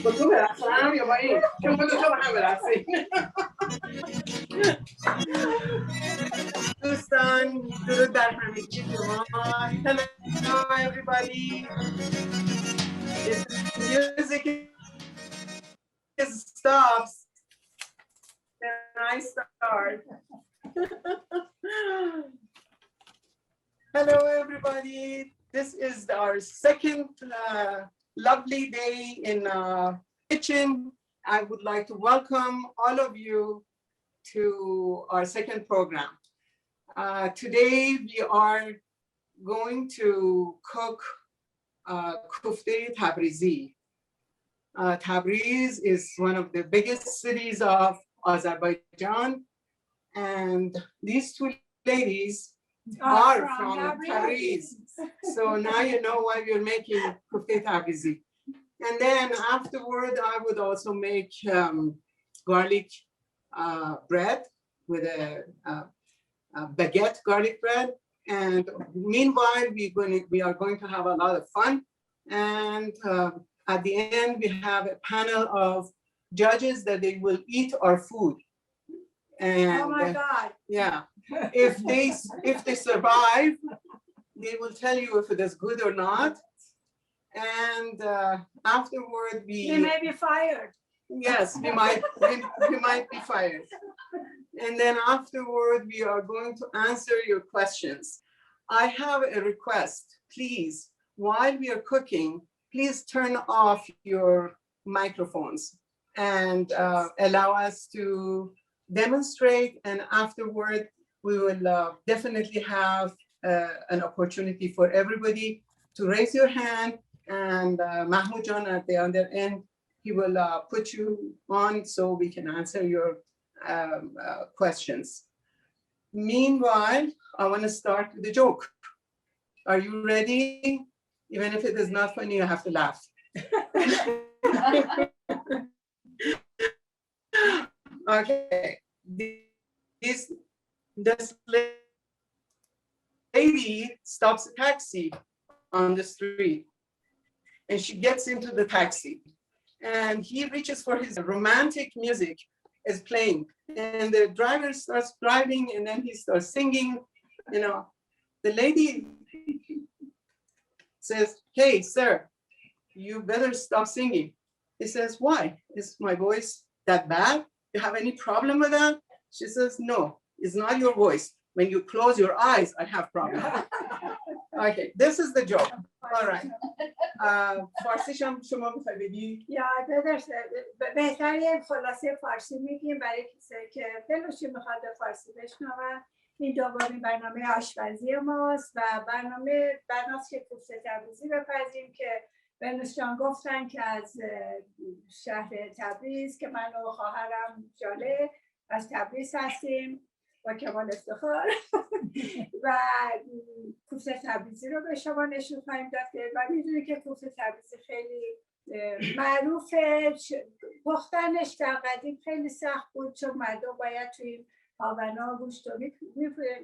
با تو برقصم یا با این؟ که ما دوتا با هم برقصیم. دوستان درود بر همگی شما. Hello everybody. If the music stops, then I start. Hello everybody. This is our second lovely day in kitchen. I would like to welcome all of you to our second program. Today we are going to cook Kofteh Tabrizi. Tabriz is one of the biggest cities of Azerbaijan, and these two ladies are from Tabriz. So now you know why we're making Kofteh Tabrizi. And then afterward, I would also make garlic bread with a baguette garlic bread. And meanwhile, we are going to have a lot of fun. And at the end, we have a panel of judges that they will eat our food. And, oh my God! Yeah, if they survive, they will tell you if it is good or not. And afterward, they may be fired. Yes, we might be fired. And then afterward, we are going to answer your questions. I have a request. Please, while we are cooking, please turn off your microphones and allow us to demonstrate. And afterward, we will definitely have an opportunity for everybody to raise your hand. And Mahmoud John at the other end, he will put you on so we can answer your questions. Meanwhile, I want to start with a joke. Are you ready? Even if it is not funny, you have to laugh. Okay. This lady stops a taxi on the street, and she gets into the taxi, and he reaches for his romantic music is playing, and the driver starts driving, and then he starts singing. You know, the lady says, "Hey, sir, you better stop singing." He says, "Why? Is my voice that bad? You have any problem with that?" She says, "No, it's not your voice. When you close your eyes, I have problem." Okay, this is the joke. All right. فارسیش هم شما میخوای بگی؟ یا بهتره خلاصه فارسی میگیم برای کسی که دلشون میخواد فارسی بشنون. این دومین برنامه آشپزی ماست و برنامه بناست که کوفته تبریزی بپزیم که بنوش جان گفتن که از شهر تبریز که من و خواهرم جاله از تبریز هستیم با کمال افتخار و کوفته تبریزی رو به شما نشون خواهیم داد و میدونی که کوفته تبریزی خیلی معروفه. پختنش در قدیم خیلی سخت بود چون مردم باید توی آونا گوشت رو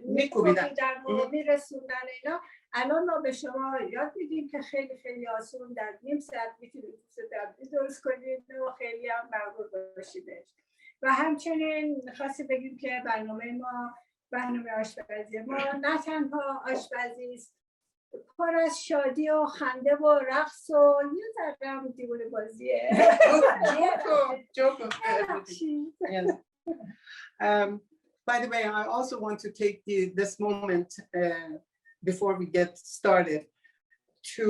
میکوبیدن و میرسوندن اینا. الان ما به شما یاد میدیم که خیلی خیلی آسون در نیم ساعت میتونید کوفته تبریزی درست کنید و خیلی هم مقبول باشیدش. و همچنین خواستیم بگیم که برنامه آشپزی ما نه تنها آشپزی است، پر از شادی و خنده و رقص و یه ذره هم دیوونه بازیه. Joke. Yes. By the way, I also want to take this moment before we get started to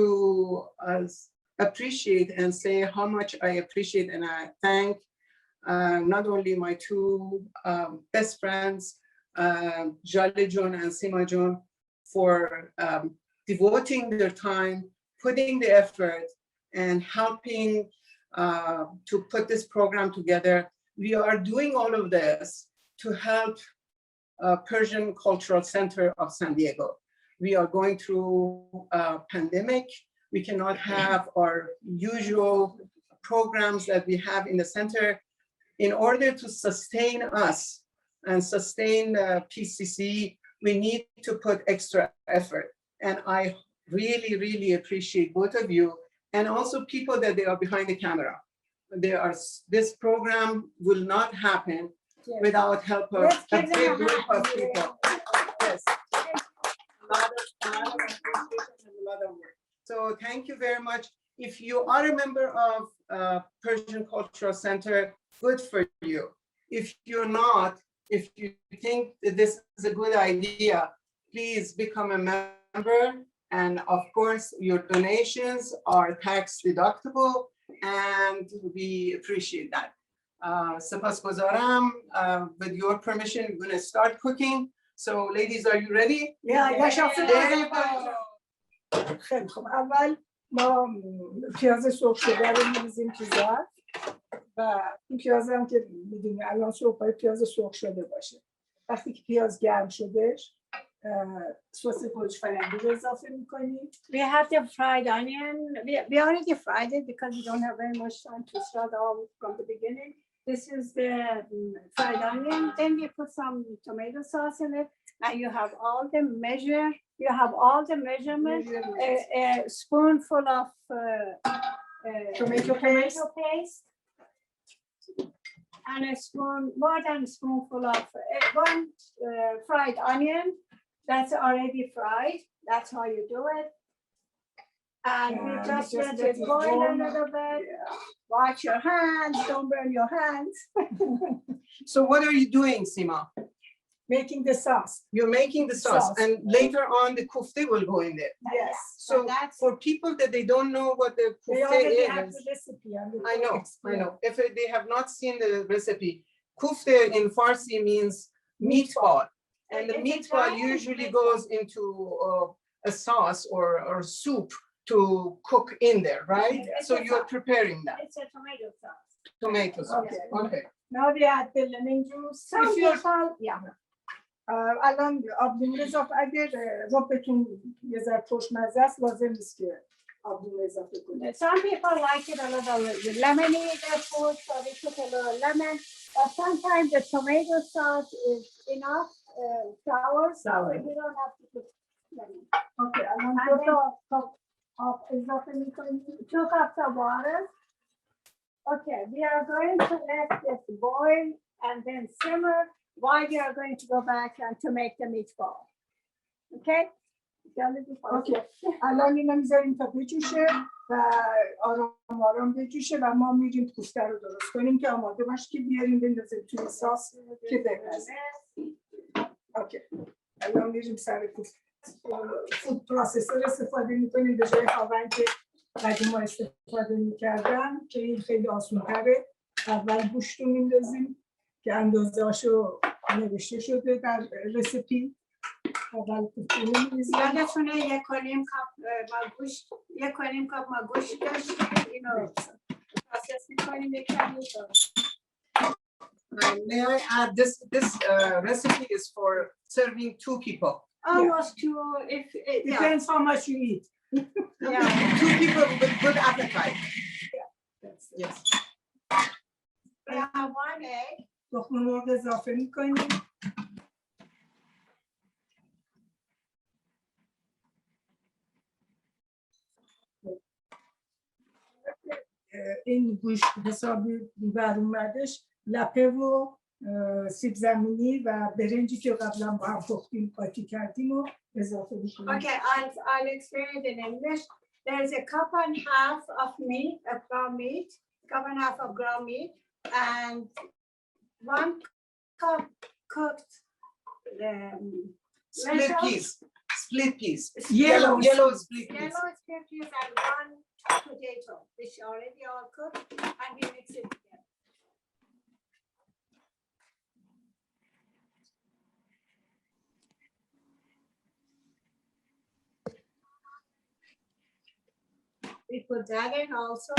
appreciate and say how much I appreciate and I thank not only my two best friends, Jaleh and Sima for devoting their time, putting the effort and helping to put this program together. We are doing all of this to help Persian Cultural Center of San Diego. We are going through a pandemic. We cannot have our usual programs that we have in the center. In order to sustain us and sustain the PCC, we need to put extra effort. And I really, really appreciate both of you and also people that they are behind the camera. This program will not happen without help of a big group of people. Yes. A lot of appreciation and a lot of work. So thank you very much. If you are a member of Persian Cultural Center, good for you. If you're not, if you think that this is a good idea, please become a member. And of course, your donations are tax deductible, and we appreciate that. Sapasgozaram, with your permission, we're going to start cooking. So, ladies, are you ready? Yeah, There you go. خیلی خوب. اول ما پیاز سرخ شده رو می‌ریزیم تو ظرف و این پیاز هم که می‌دونی الان صبح پیاز سرخ شده باشه. وقتی که پیاز گرم شدهش سس گوجه فرنگی رو اضافه می‌کنیم. We have the fried onion. We already fried it because we don't have very much time to start all from the beginning. This is the fried onion. Then we put some tomato sauce in it. And you have all the measure. You have all the measurement. A spoonful of tomato paste. And a spoon, more than a spoonful of one fried onion that's already fried. That's how you do it. And we just let it boil a little bit. Wash your hands, don't burn your hands. So what are you doing, Sima? Making the sauce. You're making the sauce, and later on the kofteh will go in there. Yes. So for people that they don't know what the kofteh is, I know. If they have not seen the recipe, kofteh in Farsi means meatball, and the meatball usually goes into a sauce or soup to cook in there, right? So you're preparing that. It's a tomato sauce. Tomato sauce. Okay. Now we add the lemon juice. Some people, yeah. الان آبلیمو اضافه اگر ربتون یه ذره خوشمزه است لازم نیست که آبلیمو اضافه کنید. Some people like it a little lemony, therefore so they put a little lemon. But sometimes the tomato sauce is enough sour, so you don't have to put lemon. Okay, الان 2 cup of اضافه می‌کنید. 2 cups of water. Okay, we are going to let this boil and then simmer. Why we are going to go back and to make the meatball. Okay? Okay. الان اینو میذاریم تا بجوشه و آرام آرام بجوشه و ما میریم کوفته رو درست کنیم که آماده باشه که بیاریم بندازیم توی ساس که بپزه. اوکی. الان میریم سر کوفته. فود پروسسور استفاده میکنیم به جای خواهند که قدیم ما استفاده میکردن که این خیلی آسان‌تره. اول گوشت رو میندازیم که اندازه هاشو نوشته شده در رسیپی. اول کوفته می‌ریزیم. یادتونه 1 کاپ ما گوشت داشتیم اینو پروسس می‌کنیم یکمی. May I add this recipe is for serving 2 people. Almost 2 if it depends how much you eat. Yeah, 2 people with good appetite. Yeah. Yes. We have 1 egg. تخم مرغ اضافه می‌کنیم. این گوشت حسابی بر اومدش لپه و سیب زمینی و برنجی که قبلا با هم پختیم قاطی کردیم و اضافه می‌کنیم. Okay, I'll explain it in English. There's a cup and half of meat, of ground meat, cup and half of ground meat, and 1 cup cooked split peas. Yellow split peas. Yellow split peas and 1 potato, which already all cooked, and we mix it together. we put that in also.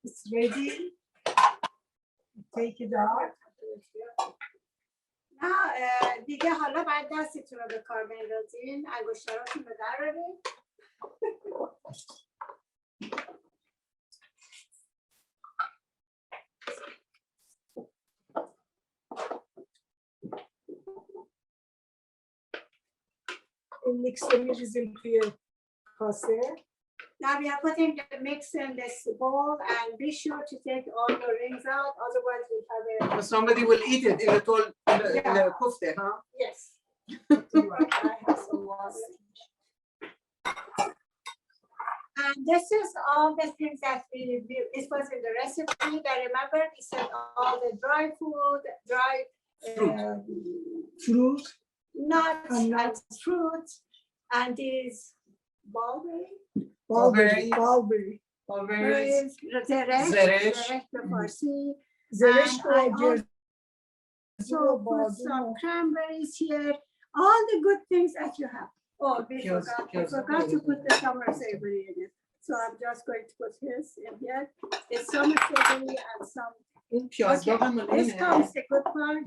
It's ready. Take it out. نه دیگه حالا باید دستتون رو به کار بندازین، انگشتراتون رو درارین. این میکس رو میریزیم توی کاسه. Now we are putting the mix in this bowl and be sure to take all the rings out, otherwise we'll have a... Somebody will eat it in the Kofteh, huh? Yes. Right. I have some water. And this is all the things that this was in the recipe. That remember we said all the dry food, dry fruit, nuts and fruits, and these Balberry. زرشک به فارسی. زرشک So put some cranberries here. All the good things that you have. Oh, I forgot to put the summer savory in it. So I'm just going to put his in here. It's summer savory and some. Okay, this comes the good part.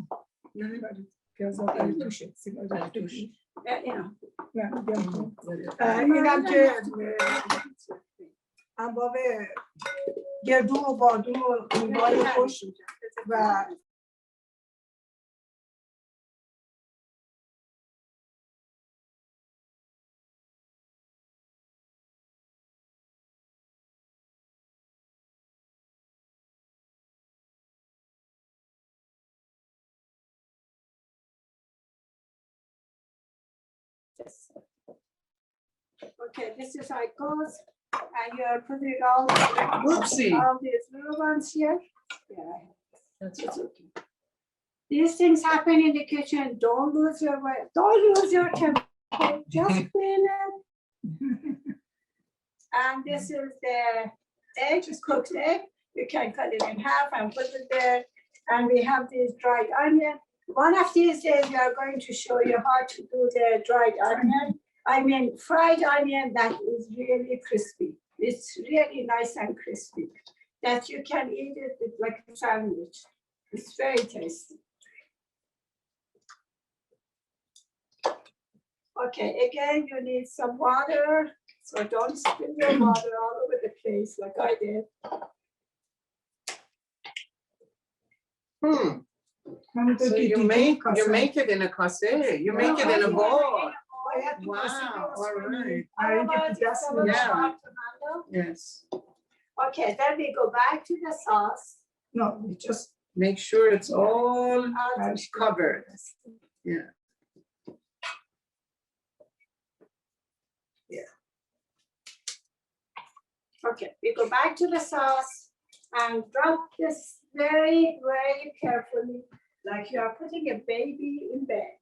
اینم که انباب گردون و بادون و میوه‌های خوش و Okay, this is how it goes. And you're putting all these little ones here. Yeah, that's okay. These things happen in the kitchen. Don't lose your way. Don't lose your temper. Just clean it. And this is the egg, cooked egg. You can cut it in half and put it there. And we have this dried onion. One of these days we are going to show you how to do the dried onion. I mean fried onion that is really crispy. It's really nice and crispy. That you can eat it with like a sandwich. It's very tasty. Okay, again you need some water. So don't spill your water all over the place like I did. So you make it in a cassette. You make it in a bowl. Wow, all right. Yeah. Yes. Okay, then we go back to the sauce. No, we just make sure it's all covered. Yeah. Yeah. Okay, we go back to the sauce and drop this very, very carefully, like you are putting a baby in bed.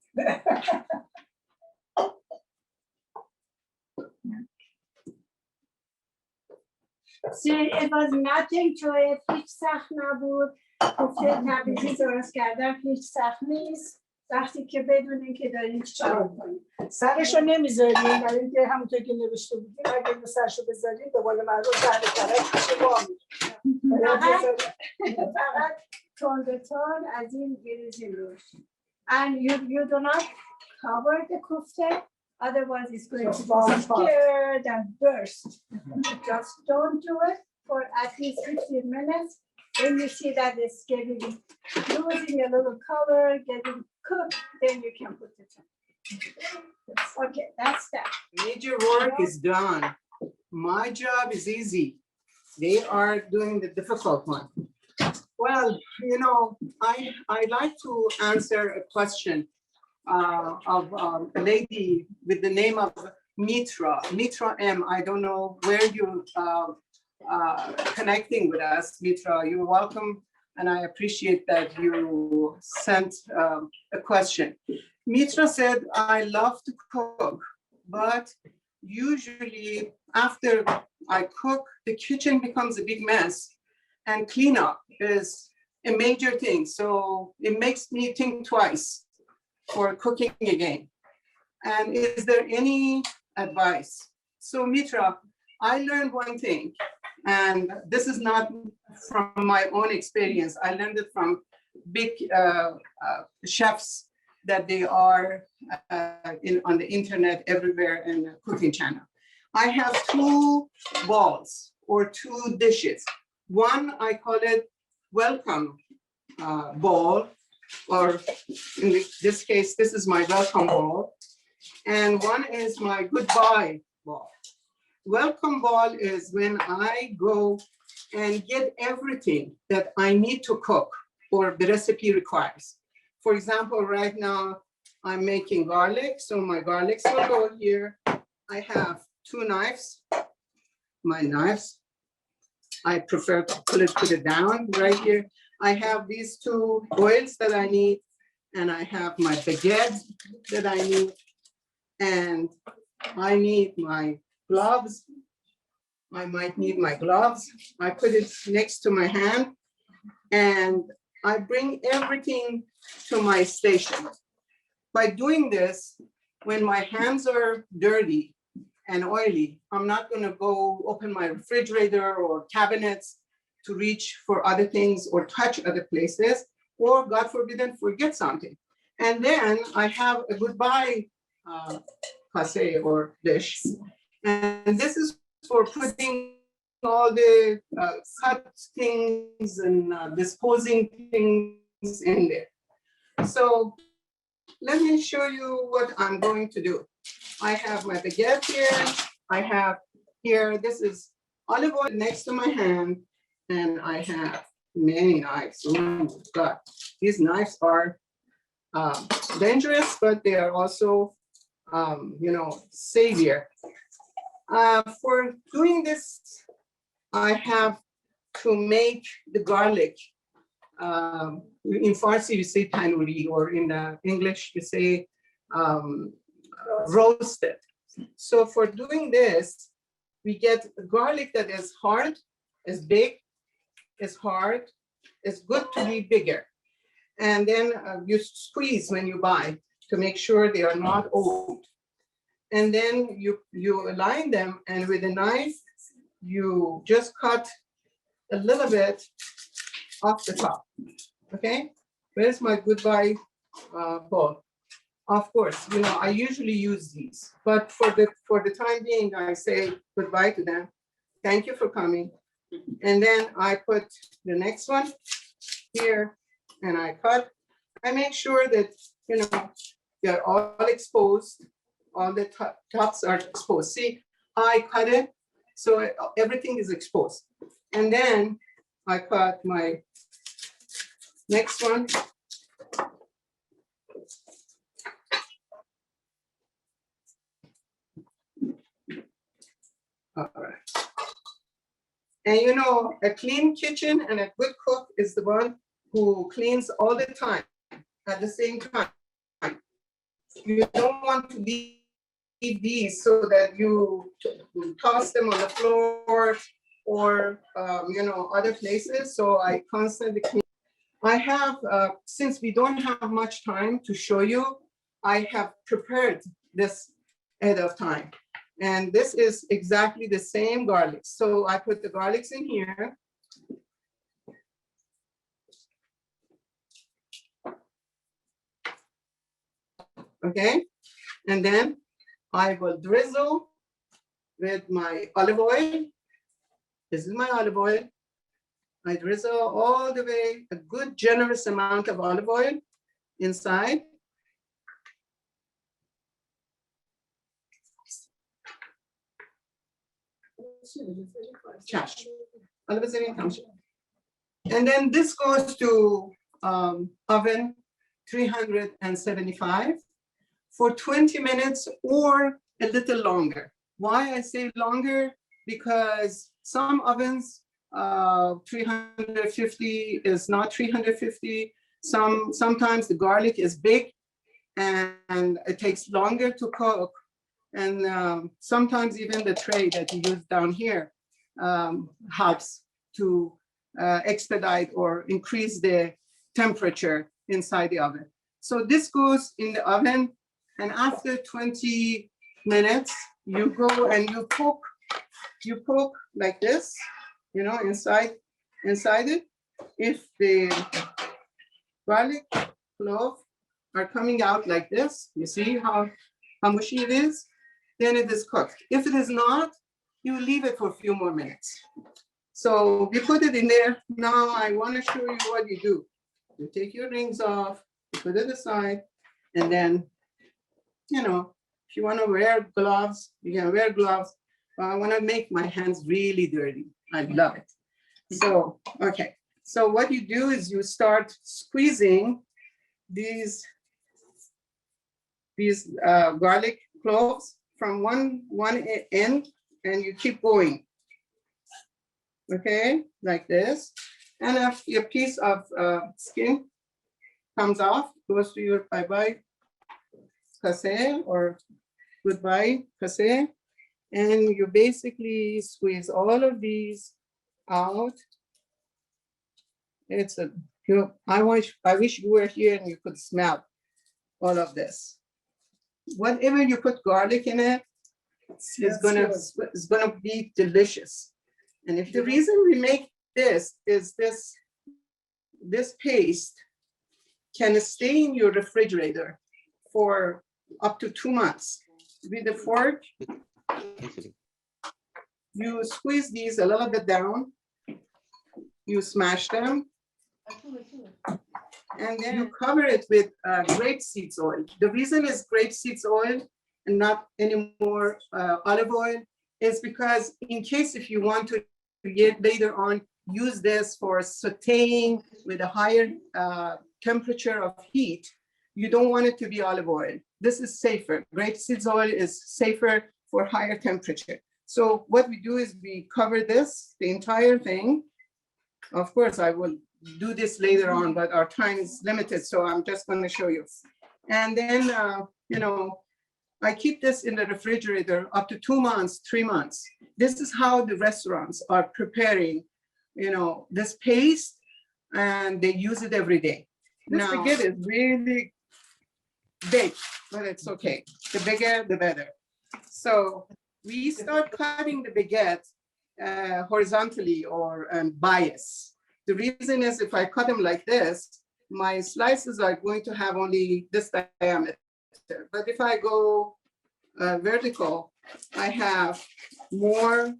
See, it was nothing to it. هیچ سخت نبود. کوفته تبریزی درست کردن هیچ سخت نیست. وقتی که بدونین که دارین چیکار کنین. سرشو نمیذارین، برای اینکه همونطور که نوشته بودیم اگه اینو سرشو بذارین به قول معروف زهر کرک میشه وامی. فقط تون به تون از این بریزین روش. And you do not cover the کوفته. Otherwise, it's going to be scared and burst. Just don't do it for at least 15 minutes. When you see that it's losing a little color, getting cooked, then you can put it in. Okay, that's that. Major work is done. My job is easy. They are doing the difficult one. Well, you know, I like to answer a question of a lady with the name of Mitra M. I don't know where you connecting with us, Mitra. You're welcome and I appreciate that you sent a question. Mitra said, I love to cook, but usually after I cook, the kitchen becomes a big mess, and cleanup is a major thing. So it makes me think twice for cooking again. And is there any advice? So Mitra, I learned one thing, and this is not from my own experience. I learned it from big chefs that they are on the internet everywhere in the cooking channel. I have two bowls or two dishes. One, I call it welcome bowl, or in this case, this is my welcome bowl. And one is my goodbye bowl. Welcome bowl is when I go and get everything that I need to cook or the recipe requires. For example, right now I'm making garlic, so my garlics will go here. I have two knives, my knives. I prefer to put it down right here. I have these two oils that I need, and I have my baguette that I need, and I need my gloves. I might need my gloves. I put it next to my hand, and I bring everything to my station. By doing this, when my hands are dirty and oily, I'm not going to go open my refrigerator or cabinets to reach for other things or touch other places, or God forbid, forget something. And then I have a goodbye passe or dish. And this is for putting all the cut things and disposing things in there. So let me show you what I'm going to do. I have my baguette here. I have here, this is olive oil next to my hand, and I have many knives. Oh my God, these knives are dangerous, but they are also, savior. For doing this, I have to make the garlic. In Farsi, you say tanuri, or in English, you say roasted. So for doing this, we get garlic that is hard, is big, is hard, is good to be bigger. And then you squeeze when you buy to make sure they are not old. And then you align them, and with a knife, you just cut a little bit off the top, okay? Where's my goodbye bowl? Of course, I usually use these, but for the time being, I say goodbye to them. Thank you for coming. And then I put the next one here, and I cut. I make sure that, they're all exposed. All the tops are exposed. See, I cut it, so everything is exposed. And then I cut my next one. All right. And a clean kitchen and a good cook is the one who cleans all the time at the same time. You don't want to leave these so that you toss them on the floor or other places. So I constantly clean. I have, since we don't have much time to show you, I have prepared this ahead of time. And this is exactly the same garlic. So I put the garlics in here. Okay, and then I will drizzle with my olive oil. This is my olive oil. I drizzle all the way, a good generous amount of olive oil inside. And then this goes to oven 375 for 20 minutes or a little longer. Why I say longer? Because some ovens 350 is not 350. Sometimes the garlic is big and it takes longer to cook. And sometimes even the tray that you use down here helps to expedite or increase the temperature inside the oven. So this goes in the oven, and after 20 minutes, you go and you cook like this, you know, inside it. If the garlic clove are coming out like this, you see how mushy it is, then it is cooked. If it is not, you leave it for a few more minutes. So we put it in there. Now I want to show you what you do. You take your rings off, you put it aside, and then, you know, if you want to wear gloves, you can wear gloves. I want to make my hands really dirty. I love it. So, okay. So what you do is you start squeezing these garlic cloves from one end, and you keep going. Okay, like this. And if your piece of skin comes off, goes to your bye-bye kase or goodbye kase, and you basically squeeze all of these out. It's a, I wish you were here and you could smell all of this. Whatever you put garlic in it, it's gonna be delicious. And if the reason we make this is this paste can stay in your refrigerator for up to 2 months. With a fork, you squeeze these a little bit down, you smash them, and then you cover it with grapeseed oil. The reason is grapeseed oil and not anymore olive oil is because in case if you want to later on use this for sauteing with a higher temperature of heat, you don't want it to be olive oil. This is safer. Grapeseed oil is safer for higher temperature. So what we do is we cover this, the entire thing. Of course, I will do this later on, but our time is limited, so I'm just going to show you. And then, you know, I keep this in the refrigerator up to 2 months, 3 months. This is how the restaurants are preparing, you know, this paste, and they use it every day. This baguette is really big, but it's okay. The bigger, the better. So we start cutting the baguette horizontally or bias. The reason is if I cut them like this, my slices are going to have only this diameter. But if I go vertical, I have more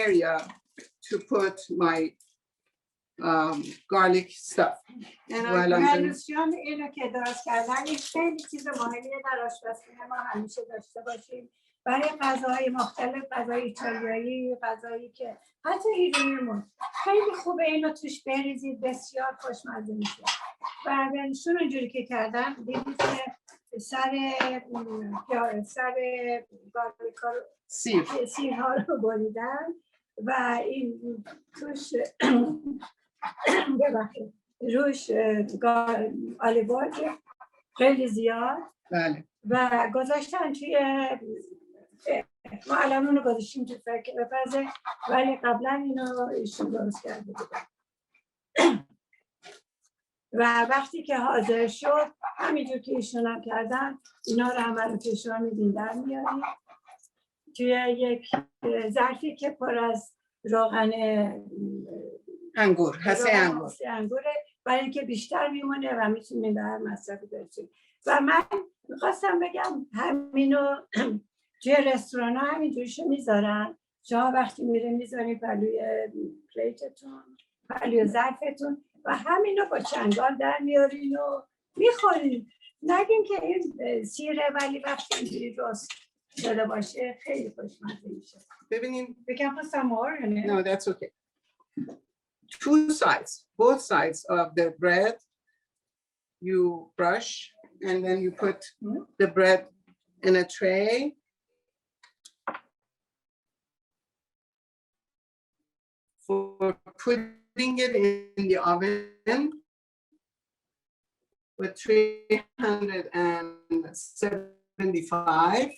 area to put my garlic stuff. ولوسیان اینو که درست کردن این خیلی چیز مهمیه در آشپزخونه ما همیشه داشته باشیم برای غذاهای مختلف، غذای ایتالیایی، غذایی که حتی ایرانیمون خیلی خوبه اینو توش بریزید، بسیار خوشمزه میشه. و بنشون اونجوری که کردم دیدید که سر گارلیکا رو سیرها رو بریدن و این توش ببخشید روش آلیو اویل خیلی زیاد و گذاشتن توی ما الان اونو گذاشتیم تو فرزه ولی قبلا اینو ایشون درست کرده بودن و وقتی که حاضر شد همینجور که ایشون هم کردن اینا رو همه رو پیشون میدین در میاریم توی یک ظرفی که پر از روغن انگور، حسه انگوره برای اینکه بیشتر میمونه و میتونیم به هر مصرفی برسیم. و من میخواستم بگم همینو توی رستوران ها همینجوریشو میذارن، شما وقتی میره میذارین پلوی پلیتتون، پلوی ظرفتون و همینو با چنگال در میارین و میخورین. نگین که این سیره ولی وقتی اینجوری درست شده باشه خیلی خوشمزه میشه. ببینین بگم some more? No, that's okay. Two sides, both sides of the bread, you brush and then you put the bread in a tray. for putting it in the oven with 375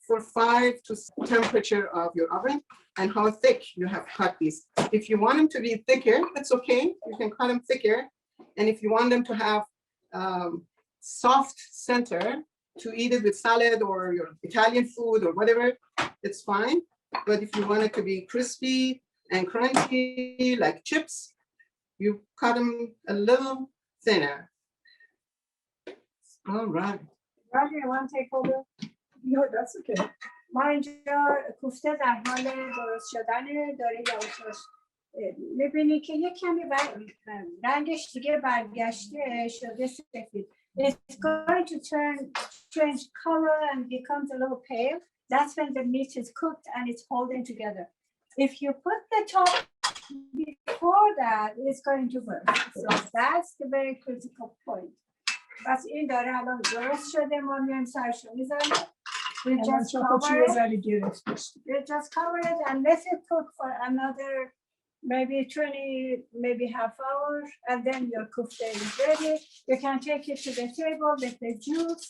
for 5 to temperature of your oven, and how thick you have cut these. If you want them to be thicker, that's okay. You can cut them thicker. And if you want them to have soft center to eat it with salad or your Italian food or whatever, it's fine. But if you want it to be crispy and crunchy like chips, you cut them a little thinner. All right. Roger, you want to take over? No, that's okay. ما اینجا کوفته در حال درست شدنه، داره یواش میبینی که یک کمی رنگش دیگه برگشته شده سفید. It's going to change color and becomes a little pale. That's when the meat is cooked and it's holding together. If you put the top before that, it's going to burn. So that's the very critical point. پس این داره الان درست شده، ما میایم سرشو میذاریم. We just cover it and let it cook for another maybe 20, maybe half hour, and then your kofte is ready. You can take it to the table with the juice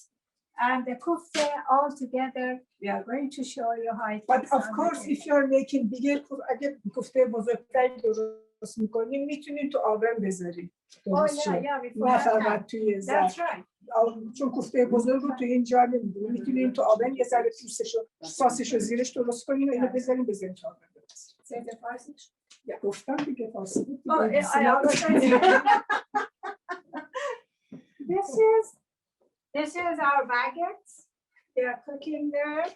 and the kofte all together. We are going to show you how it. But of course, if you are making bigger, اگه کفته بزرگتری درست میکنیم میتونیم تو آون بذاریم. نه فقط توی ظرف. That's right. چون کوفته بزرگ رو توی اینجا نمیدونیم، میتونیم تو آون یه ذره ساسشو زیرش درست کنیم و اینو بذاریم تو آون. گفتم دیگه فارسی. This is our baguettes. They are cooking there.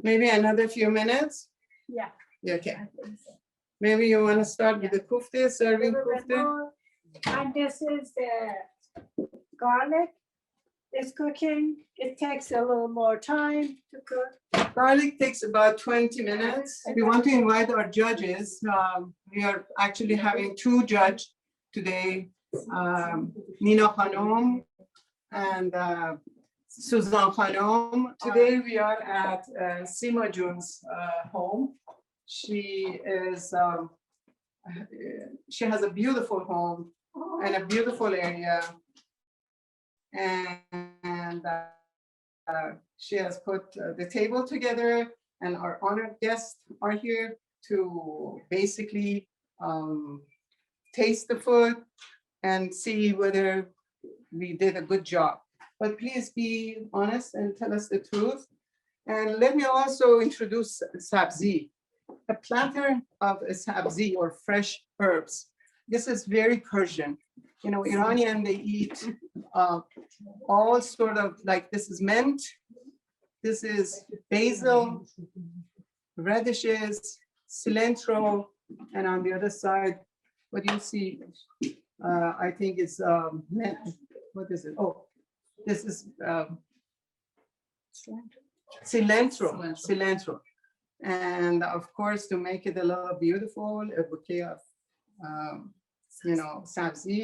Maybe another few minutes. Yeah. Okay. Maybe you want to start with the kofte, serving kofte. And this is the garlic. It's cooking. It takes a little more time to cook. Garlic takes about 20 minutes. We want to invite our judges. We are actually having 2 judges today, Nina Khanum and Suzan Khanum. Today we are at Sima Jun's home. She has a beautiful home and a beautiful area, and she has put the table together, and our honored guests are here to basically taste the food and see whether we did a good job. But please be honest and tell us the truth. And let me also introduce sabzi, a platter of sabzi or fresh herbs. This is very Persian. You know, Iranian, they eat all sort of, like this is mint, this is basil, radishes, cilantro, and on the other side, what do you see? I think it's mint. What is it? Oh, this is cilantro. And of course, to make it a little beautiful, a bouquet of, sabzi.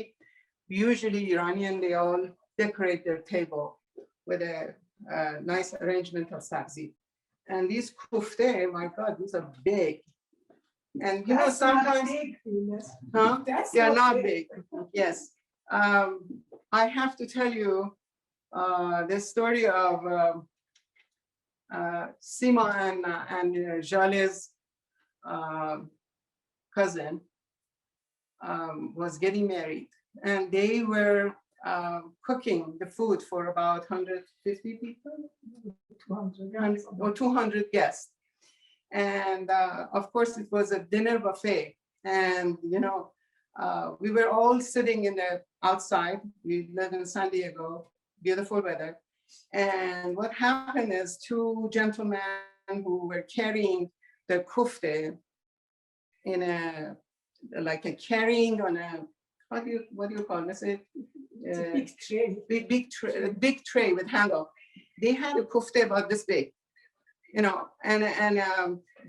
Usually Iranian, they all decorate their table with a nice arrangement of sabzi. And these kofte, my God, these are big. And you know, sometimes they are not big. Yes. I have to tell you the story of Sima and Jaleh's cousin was getting married, and they were cooking the food for about 150 people, 200 or 200 guests. And of course, it was a dinner buffet. And, you know, we were all sitting in the outside. We live in San Diego, beautiful weather. And what happened is 2 gentlemen who were carrying the kofte in carrying on a, what do you call it? Big tray with handle. They had a kofte about this big, you know, and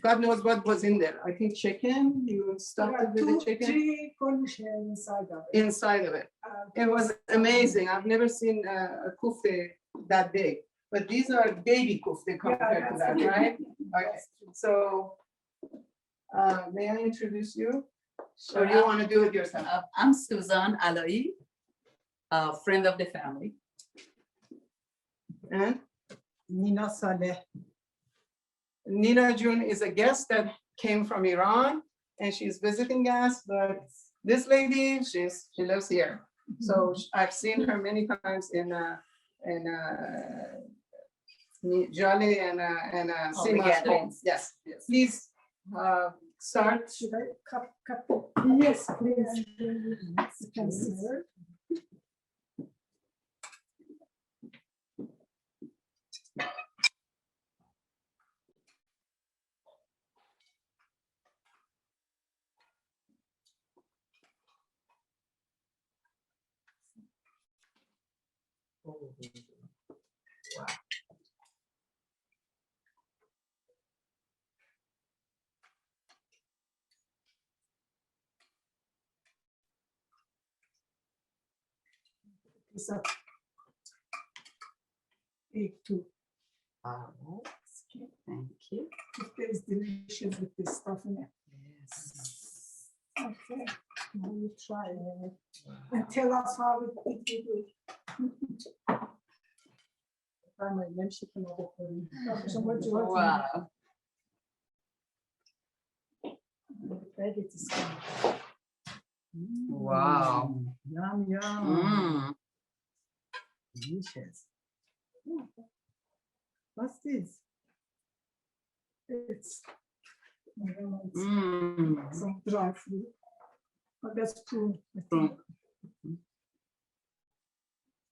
God knows what was in there. I think chicken. You stuffed it with the chicken. Inside of it. It was amazing. I've never seen a kofte that big. But these are baby kofte compared to that, right? Okay. So May I introduce you? Or you want to do it yourself? I'm Suzanne Alayi, a friend of the family. And Nina Saleh. Nina June is a guest that came from Iran, and she's visiting us. But this lady, she lives here, so I've seen her many times in Jaleh and Sima's home. Yes, yes. Please start. Should I cup? Yes, please. Consider. So, egg too. Oh, thank you. It tastes delicious with this stuff in it. Yes. Okay, now you try it and tell us how it will. Wow. Wow. Yum, yum. Mm. Delicious. What's this? It's Mm. some dry fruit. Oh, that's prune. Prune.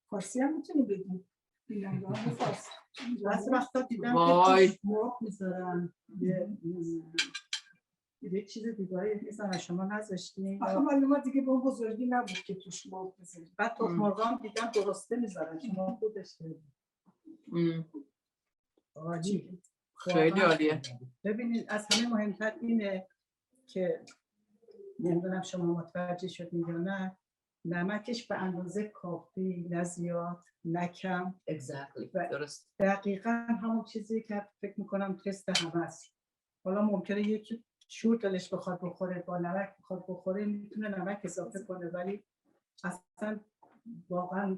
فارسی هم میتونی بگی. بیلنگاه فارسی. بعضی وقتا دیدم وای. که توش مرغ میذارن. یه چیز دیگه میذارن شما نذاشتین. آخه معلومه دیگه به اون بزرگی نبود که توش مرغ بذارید. بعد تخم مرغ هم دیدم درسته میذارن شما خودش Mm. عالی. خیلی عالیه. ببینید از همه مهمتر اینه که نمیدونم شما متوجه شدین یا نه، نمکش به اندازه کافی، نه زیاد نه کم. Exactly. درست. دقیقاً همون چیزی که فکر میکنم تست همه است. حالا ممکنه یکی شور دلش بخواد بخوره، با نمک بخواد بخوره، میتونه نمک اضافه کنه، ولی اصلا واقعا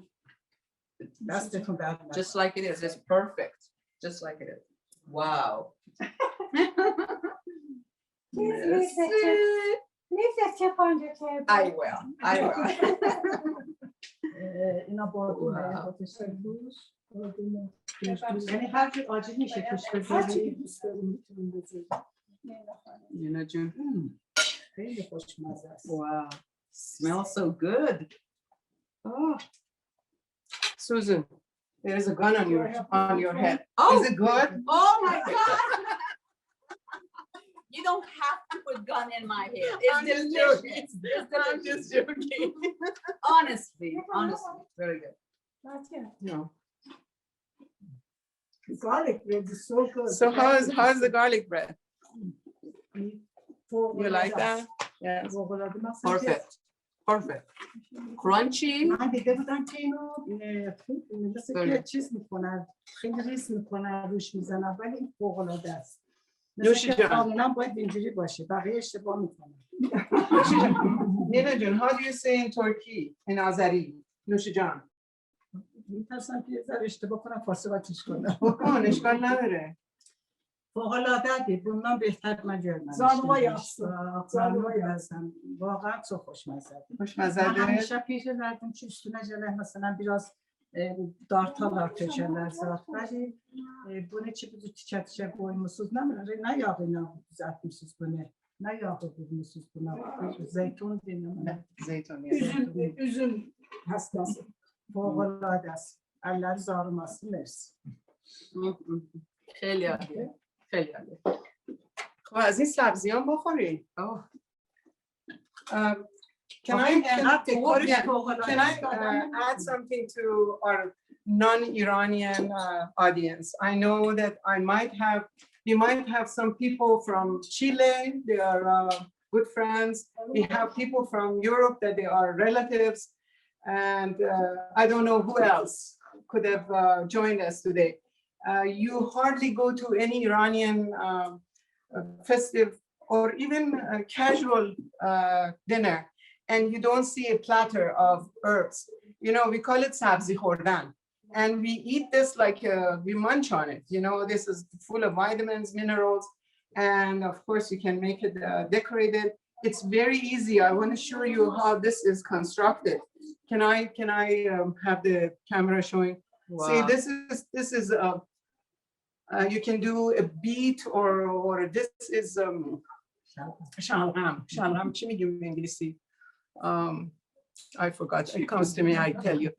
دستتون درد نکنه. Just like it is. It's perfect. Just like it is. Wow. Yes. I will. I will. اینا بادونه آتش روش یعنی هر جور آجیل میشه توش بذاری دوست داری میتونیم بذاری Nina June. خیلی خوشمزه است. Wow. Smells so good. Oh, Susan, there is a gun on your head. Oh. Is it good? Oh my God. You don't have to put gun in my head. It's I'm just delicious. joking. It's I'm just joking. honestly, very good. No. Garlic bread is so good. So how's the garlic bread? You like that? Yes. Perfect. Perfect. Crunchy. من دیده بودم که اینو مثل که چیز میکنن، خیلی ریز میکنن روش میزنن، ولی این فوق العاده است. مثل که قانونا باید اینجوری باشه، بقیه اشتباه میکنن. Nina June, how do you say in Turkey, in Azeri? Nushijan. میترسم که یه ذره اشتباه کنم فارسی بچش کنم. بکن اشکال نداره. فوق العاده بودم بهتر من جرمن. زانوای هستم. واقعا so خوشمزه. خوشمزه. من همیشه پیش زدم چاشنی jaleh مثلا biraz dartalar tökerler ولی bunu çiçek koymuşsunuz ne yağıyla düzeltmişsiniz bunu ne yağı koymuşsunuz buna zeytin dinlemine Zeytin. üzüm hastası fevkalade eller zarması mersi خیلی عالیه. خیلی عالیه. خب از این سبزیان بخورید. Can I add something to our non-Iranian audience? I know that we might have some people from Chile, they are good friends. We have people from Europe that they are relatives. And I don't know who else could have joined us today. You hardly go to any Iranian festive or even a casual dinner, and you don't see a platter of herbs. You know, we call it sabzi khordan. And we eat this like we munch on it. You know, this is full of vitamins, minerals, and of course you can make it decorated. It's very easy. I want to show you how this is constructed. Can I have the camera showing? Wow. See, this is you can do a beet or this is shalgam. Shalgam چی میگیم به انگلیسی؟ I forgot. It comes to me, I tell you.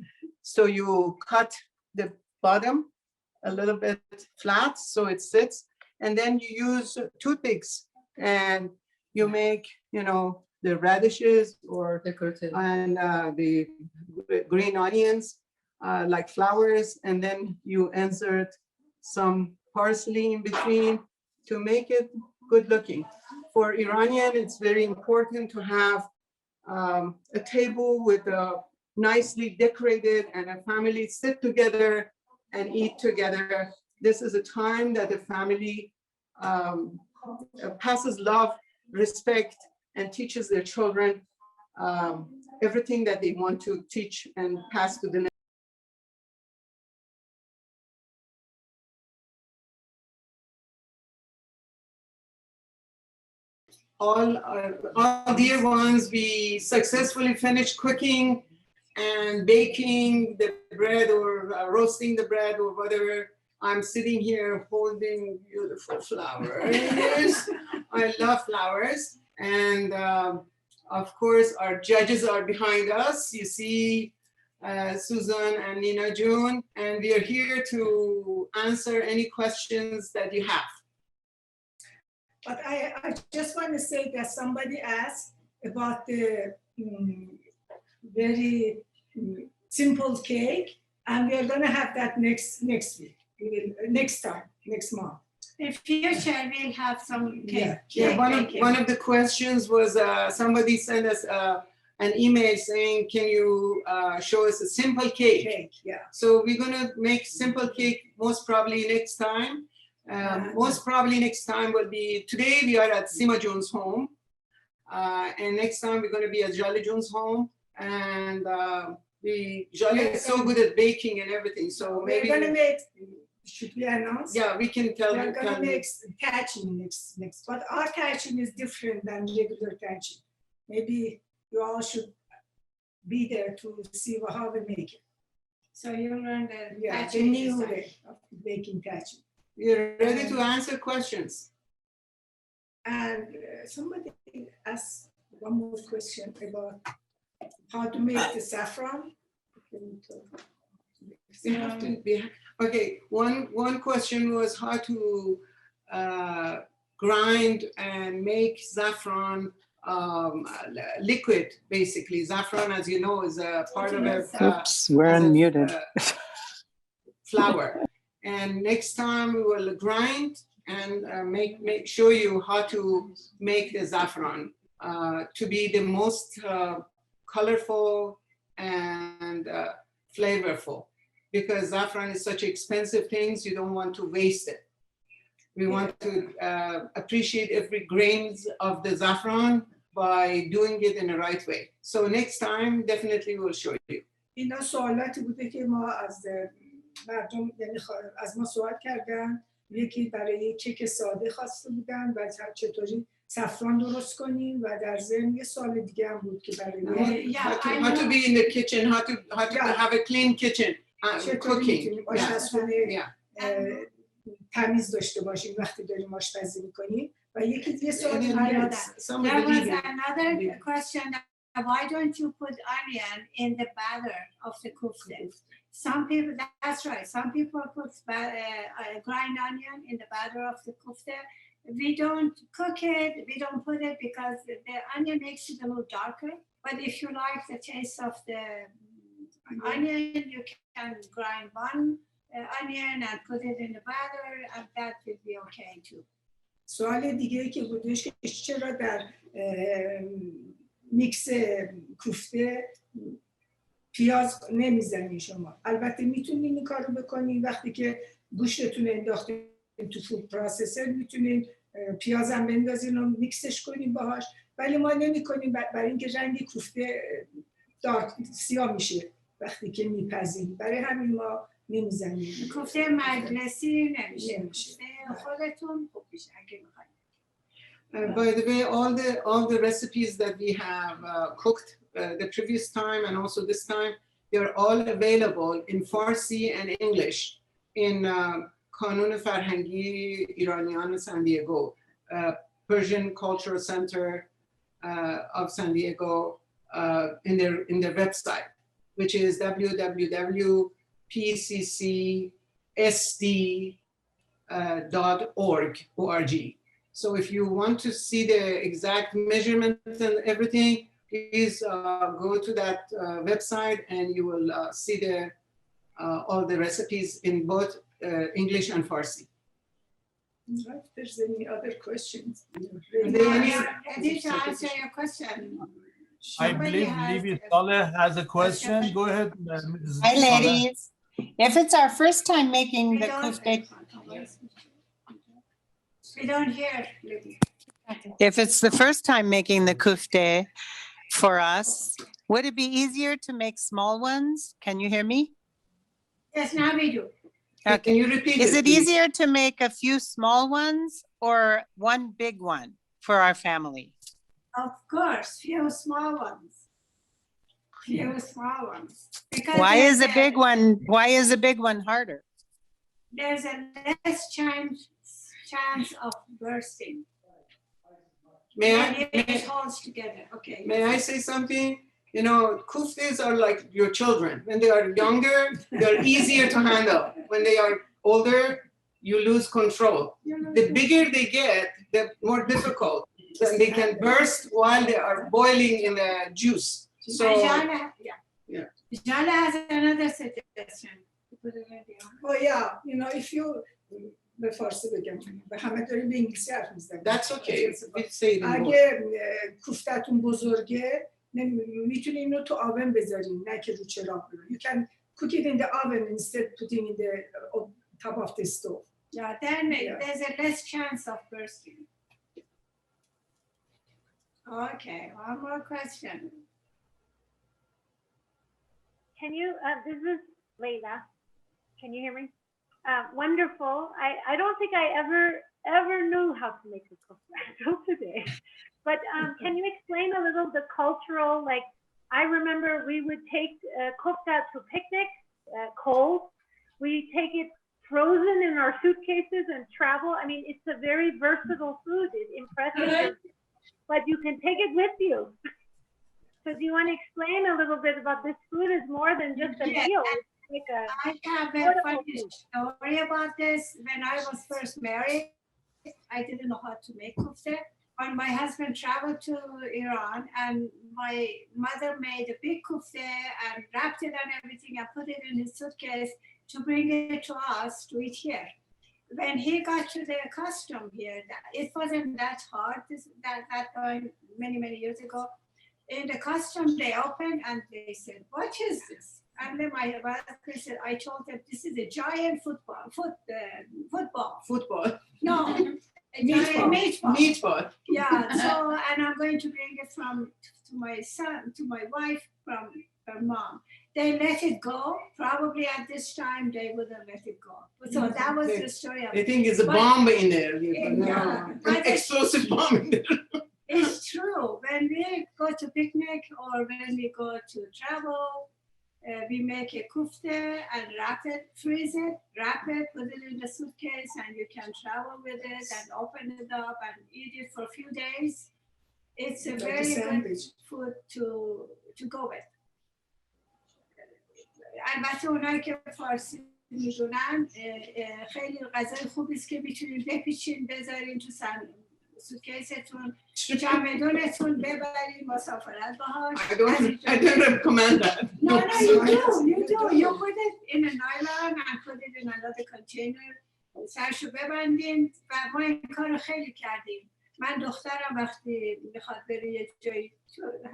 So you cut the bottom a little bit flat so it sits, and then you use toothpicks and you make, you know, the radishes or Decorative. and the green onions like flowers, and then you insert some parsley in between to make it good looking. For Iranian, it's very important to have a table with a nicely decorated and a family sit together and eat together. This is a time that the family passes love, respect, and teaches their children everything that they want to teach and pass to the next. All dear ones, we successfully finished cooking and baking the bread or roasting the bread or whatever. I'm sitting here holding beautiful flowers. I love flowers. And of course, our judges are behind us. You see Susan and Nina June, and we are here to answer any questions that you have. But I just want to say that somebody asked about the very simple cake, and we are going to have that next week, next time, next month. In future, we'll have some cake. Yeah, one of the questions was somebody sent us an email saying, can you show us a simple cake? Yeah. So we're going to make simple cake most probably next time. Most probably next time will be, today we are at Sima June's home, and next time we're going to be at Jaleh June's home, and Jaleh is so good at baking and everything, so maybe we're going to make, should we announce? Yeah, we can tell we're going to make catching next, but our catching is different than regular catching. Maybe you all should be there to see how we make it. So you learn the the new way of making catching. You're ready to answer questions. And somebody asked one more question about how to make the saffron. Okay, one question was how to grind and make saffron liquid, basically. Saffron, as you know, is a part of a we're unmuted. Flour. And next time we will grind and show you how to make the saffron to be the most colorful and flavorful. Because saffron is such expensive things, you don't want to waste it. We want to appreciate every grains of the saffron by doing it in the right way. So next time, definitely we'll show you. اینا سوالاتی بوده که ما از مردم یعنی از ما سوال کردن. یکی برای کیک ساده خواسته بودن و چطوری سفران درست کنیم و در ضمن یه سوال دیگه هم بود که برای how to be in the kitchen, how to have a clean kitchen, cooking. تمیز داشته باشیم وقتی داریم آشپزی میکنیم و یه سوال دیگه There was another question. Why don't you put onion in the batter of the kofte? Some people, that's right. Some people put grind onion in the batter of the kofte. We don't cook it. We don't put it because the onion makes it a little darker. But if you like the taste of the onion, you can grind one onion and put it in the batter, and that will be okay too. سوال دیگه که بودش که چرا در میکس کوفته پیاز نمیزنین شما؟ البته میتونین این کارو بکنین وقتی که گوشتتون انداختین تو فود پروسسور، میتونین پیازم بندازین و میکسش کنیم باهاش، ولی ما نمی‌کنیم برای اینکه رنگ کوفته سیاه میشه وقتی که میپزیم، برای همین ما نمیزنیم. کوفته مجلسی نمیشه، خودتون خوب میشه اگه میخواید. By the way, all the recipes that we have cooked the previous time and also this time, they are all available in Farsi and English in کانون فرهنگی ایرانیان San Diego, Persian Cultural Center of San Diego, in their website, which is www.pccst.org. So if you want to see the exact measurements and everything, please go to that website and you will see all the recipes in both English and Farsi. If there's any other questions. Ready to answer your question? I believe Jaleh has a question. Go ahead, Mrs. Hi, Jaleh. ladies. If it's our first time making the kufteh, We don't hear, Libby. if it's the first time making the kufteh for us, would it be easier to make small ones? Can you hear me? Yes, now we do. Can you repeat Is it please? easier to make a few small ones or one big one for our family? Of course, few small ones. Few small ones. Because Why is there's a big one harder? There's a less chance of bursting. May And I, it holds together. Okay. may I say something? You know, kuftes are like your children. When they are younger, they're easier to handle. When they are older, you lose control. The bigger they get, the more difficult. Then they can burst while they are boiling in the juice. So, Jaleh has another suggestion. Oh yeah, you know, if you به فارسی بگم به همه داریم به انگلیسی حرف میزنیم. that's okay. We say it in both. اگه کوفته‌تون بزرگه میتونید اینو تو آون بذارین، نه که رو چراغ بذارین. You can cook it in the oven instead putting in the top of the stove. Yeah, then there's a less chance of bursting. Okay, one more question. Can you, this is Layla. Can you hear me? Wonderful. I don't think I ever knew how to make a kufteh until today. But can you explain a little the cultural, like, I remember we would take kufteh to picnics, cold. We take it frozen in our suitcases and travel. I mean, it's a very versatile food. It's impressive, but you can take it with you. So do you want to explain a little bit about this food is more than just a meal? I have a funny story about this. When I was first married, I didn't know how to make kufteh. When my husband traveled to Iran, and my mother made a big kufteh and wrapped it and everything and put it in his suitcase to bring it to us to eat here. When he got to the custom here, it wasn't that hard. That going many years ago. In the custom, they opened and they said, "What is this?" And then my husband said, I told them, this is a giant football. Football. No, a giant meatball. Meatball. Yeah, so, and I'm going to bring it to my son, to my wife from her mom. They let it go. Probably at this time, they wouldn't let it go. So that was the story of it. I think it's a bomb in there. Yeah. An explosive bomb in there. It's true. When we go to picnic or when we go to travel, we make a kufteh and wrap it, freeze it, wrap it, put it in the suitcase, and you can travel with it and open it up and eat it for a few days. It's a very good food to go with. البته اونایی که فارسی میدونن خیلی غذای خوبی است که میتونید بپیچین بذارین تو سوتکیستون چمدونتون ببرین مسافرت باهاش. I don't recommend that. No, you do. You put it in a nylon and put it in another container. سرشو ببندین و ما این کارو خیلی کردیم. من دخترم وقتی میخواد بره یه جایی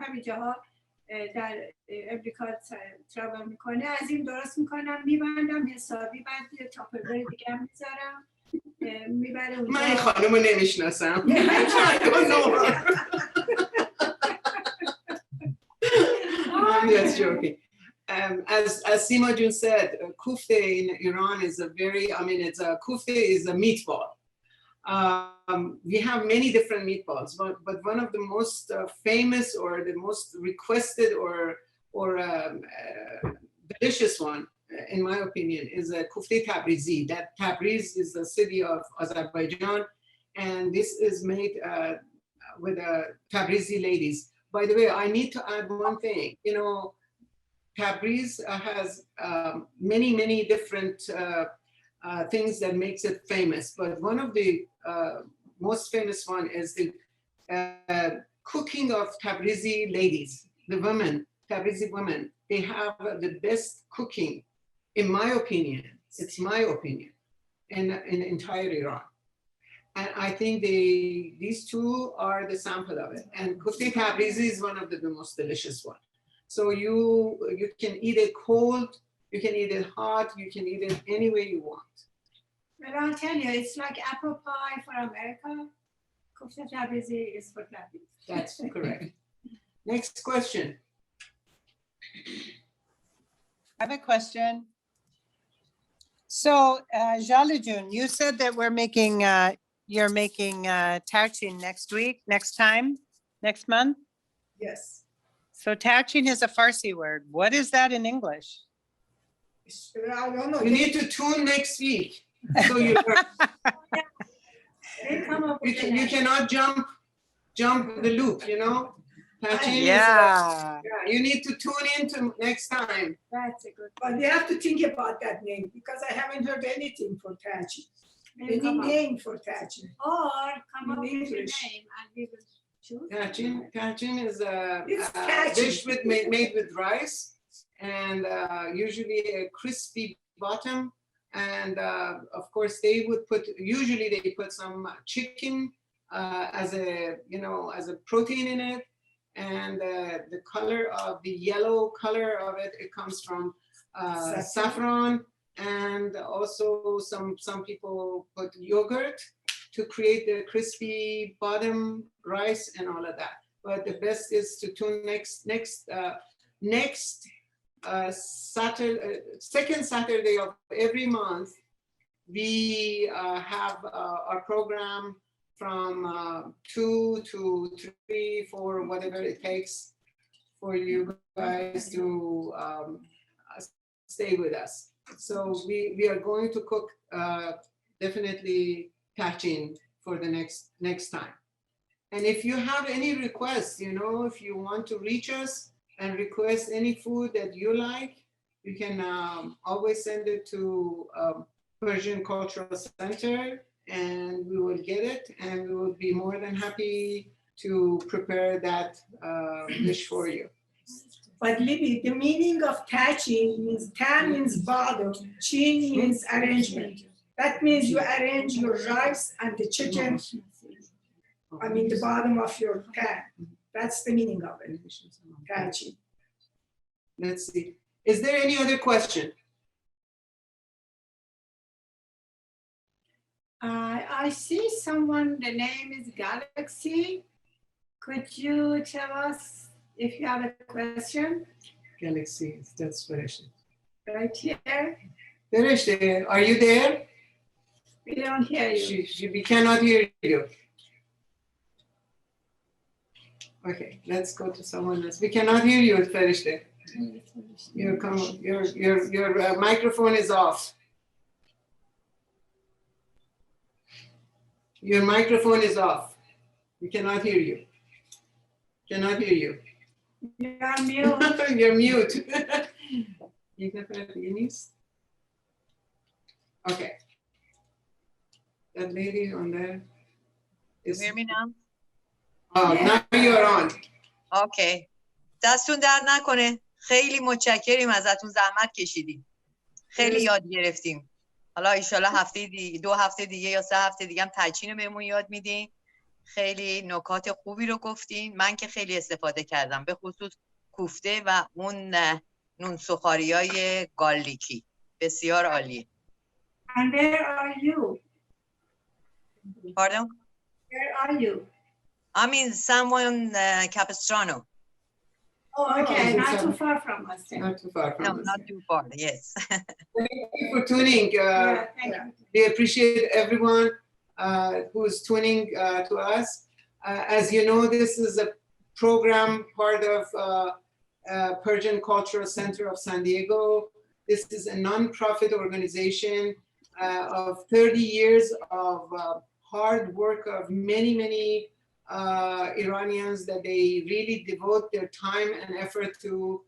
همین جاها در امریکا ترابل میکنه از این درست میکنم میبندم حسابی بعد یه تاپرور دیگه هم میذارم میبره اونجا. من این خانم رو نمیشناسم. I'm just joking. As Sima Jun said, Kofteh in Iran is a very, Kofteh is a meatball. We have many different meatballs, but one of the most famous or the most requested or delicious one, in my opinion, is a Kofteh Tabrizi. That Tabriz is the city of Azerbaijan, and this is made with Tabrizi ladies. By the way, I need to add one thing. You know, Tabriz has many different things that makes it famous, but one of the most famous one is the cooking of Tabrizi ladies, the women, Tabrizi women. They have the best cooking, in my opinion. It's my opinion, in entire Iran. And I think these two are the sample of it. And Kofteh Tabrizi is one of the most delicious one. So you can eat it cold, you can eat it hot, you can eat it any way you want. But I'll tell you, it's like apple pie for America. Kofteh Tabrizi is for Tabriz. That's correct. Next question. I have a question. So, Jaleh Jun, you said that you're making tarchin next week, next month? Yes. So tarchin is a Farsi word. What is that in English? I don't know. You need to tune next week. So you you cannot jump the loop, you know? Tarchin Yeah. you need to tune into next time. That's a good But you have to think about that name because I haven't heard anything for tarchin. Any come up. name for tarchin. Or come up with a English. name and we will choose. Tarchin is It's a tarchin. dish made with rice and usually a crispy bottom. And of course, usually they put some chicken as a protein in it. And the color of the yellow color of it comes from saffron. And also some people put yogurt to create the crispy bottom rice and all of that. But the best is to tune next Saturday, second Saturday of every month. We have our program from 2 to 3, 4, whatever it takes for you guys to stay with us. So we are going to cook definitely tarchin for the next time. And if you have any requests, if you want to reach us and request any food that you like, you can always send it to Persian Cultural Center and we will get it and we will be more than happy to prepare that dish for you. But Libby, the meaning of tarchin means tan means bottom, chin means arrangement. That means you arrange your rice and the chicken, the bottom of your pan. That's the meaning of it, tarchin. Let's see. Is there any other question? I see someone, the name is Galaxy. Could you tell us if you have a question? Galaxy, that's Persian. Right here. Persian, are you there? We don't hear you. We cannot hear you. Okay, let's go to someone else. We cannot hear you, Persian. Your microphone is off. Your microphone is off. We cannot hear you. Cannot hear you. You're mute. You're mute. Okay. That lady on there is. You hear me now? Oh, now you're on. Okay. دستون درد نکنه. خیلی متشکریم ازتون، زحمت کشیدیم. خیلی یاد گرفتیم. حالا ایشالا دو هفته دیگه یا 3 هفته دیگه هم ترچین رو بهمون یاد میدین. خیلی نکات خوبی رو گفتین. من که خیلی استفاده کردم، به خصوص کوفته و اون نون سخاریای گارلیکی. بسیار عالیه. And where are you? Pardon? Where are you? I'm in San Capistrano. Oh, okay, is it not too some- far from us then. Not too far from No, us. not too far, yes. Thank you for tuning. Yeah, thank you. We appreciate everyone who's tuning to us. As you know, this is a program part of Persian Cultural Center of San Diego. This is a nonprofit organization of 30 years of hard work of many Iranians that they really devote their time and effort to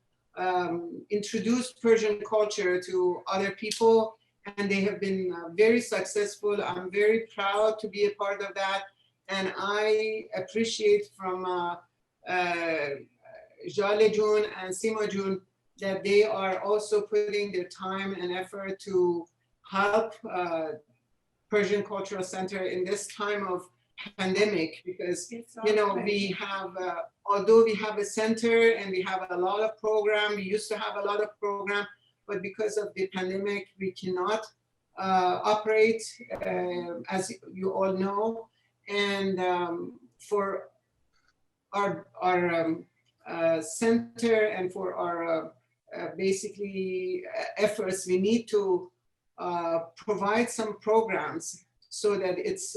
introduce Persian culture to other people, and they have been very successful. I'm very proud to be a part of that, and I appreciate from Jaleh Jun and Sima Jun that they are also putting their time and effort to help Persian Cultural Center in this time of pandemic, because you know we have although we have a center and we have a lot of program, we used to have a lot of program, but because of the pandemic we cannot operate as you all know, and for our center and for our basically efforts, we need to provide some programs so that it's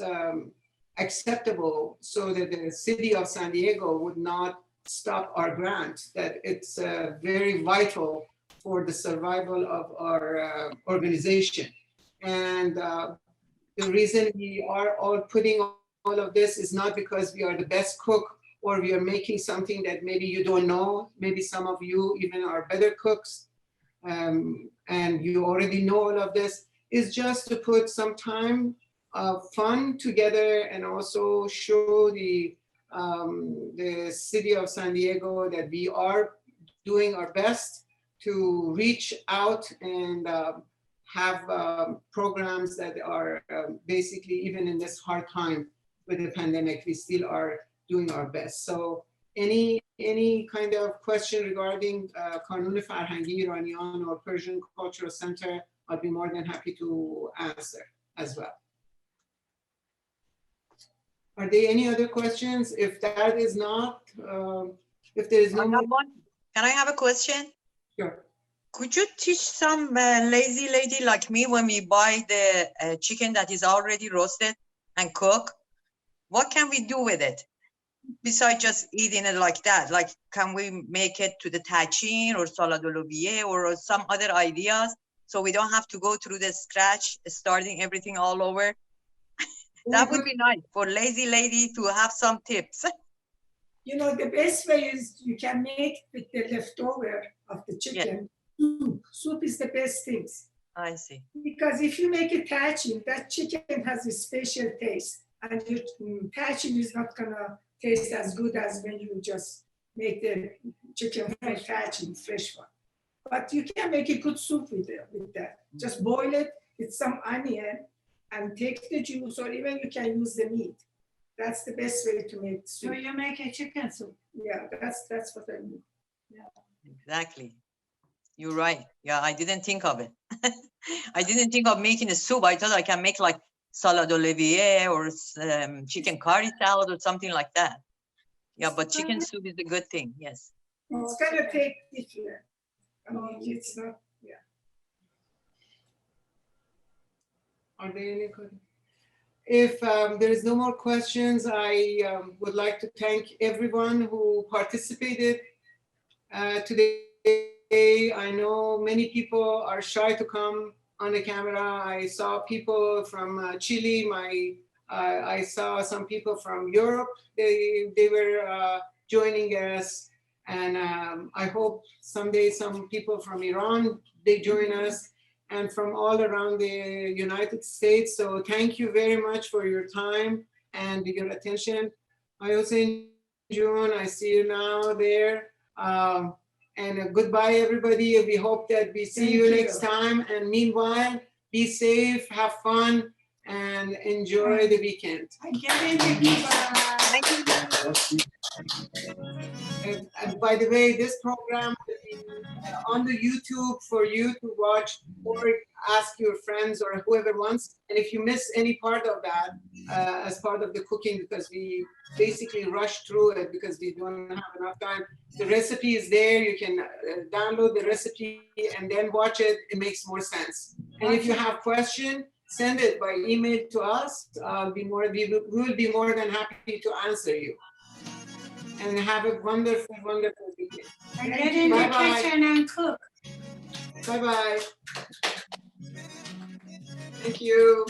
acceptable, so that the city of San Diego would not stop our grant, that it's very vital for the survival of our organization. And the reason we are all putting all of this is not because we are the best cook or we are making something that maybe you don't know. Maybe some of you even are better cooks, and you already know all of this. Is just to put some time of fun together and also show the city of San Diego that we are doing our best to reach out and have programs that are basically, even in this hard time with the pandemic, we still are doing our best. So any kind of question regarding Kanun Farhangi Iranian or Persian Cultural Center, I'll be more than happy to answer as well. Are there any other questions? If that is not, if there is no more. Can I have a question? Sure. Could you teach some lazy lady like me, when we buy the chicken that is already roasted and cooked, what can we do with it besides just eating it like that? Like, can we make it to the tachin or salad olivier or some other ideas, so we don't have to go through the scratch, starting everything all over? That would be nice for lazy lady to have some tips. You know, the best way is you can make with the leftover of the chicken. Yeah. Soup is the best things. I see. Because if you make a tachin, that chicken has a special taste, and your tachin is not gonna taste as good as when you just make the chicken fresh tachin, fresh one. But you can make a good soup with that. Just boil it with some onion and take the juice, or even you can use the meat. That's the best way to make soup. So you make a chicken soup? Yeah, that's what I mean. Yeah. Exactly. You're right. Yeah, I didn't think of it. I didn't think of making a soup. I thought I can make like salad olivier or chicken curry salad or something like that. Yeah, but chicken soup is a good thing. Yes. It's gonna take different. I mean, it's not. Yeah. Are there any questions? If there is no more questions, I would like to thank everyone who participated today. I know many people are shy to come on the camera. I saw people from Chile. I saw some people from Europe. They were joining us, and I hope someday some people from Iran, they join us, and from all around the United States. So thank you very much for your time and your attention. I also in June, I see you now there. And goodbye, everybody. We hope that we see you next time. And meanwhile, be safe, have fun, and enjoy the weekend. And by the way, this program will be on the YouTube for you to watch or ask your friends or whoever wants. And if you miss any part of that as part of the cooking, because we basically rush through it because we don't have enough time, the recipe is there. You can download the recipe and then watch it. It makes more sense. And if you have questions, send it by email to us. We will be more than happy to answer you. And have a wonderful, wonderful weekend. And get in the kitchen and cook. Bye-bye. Thank you.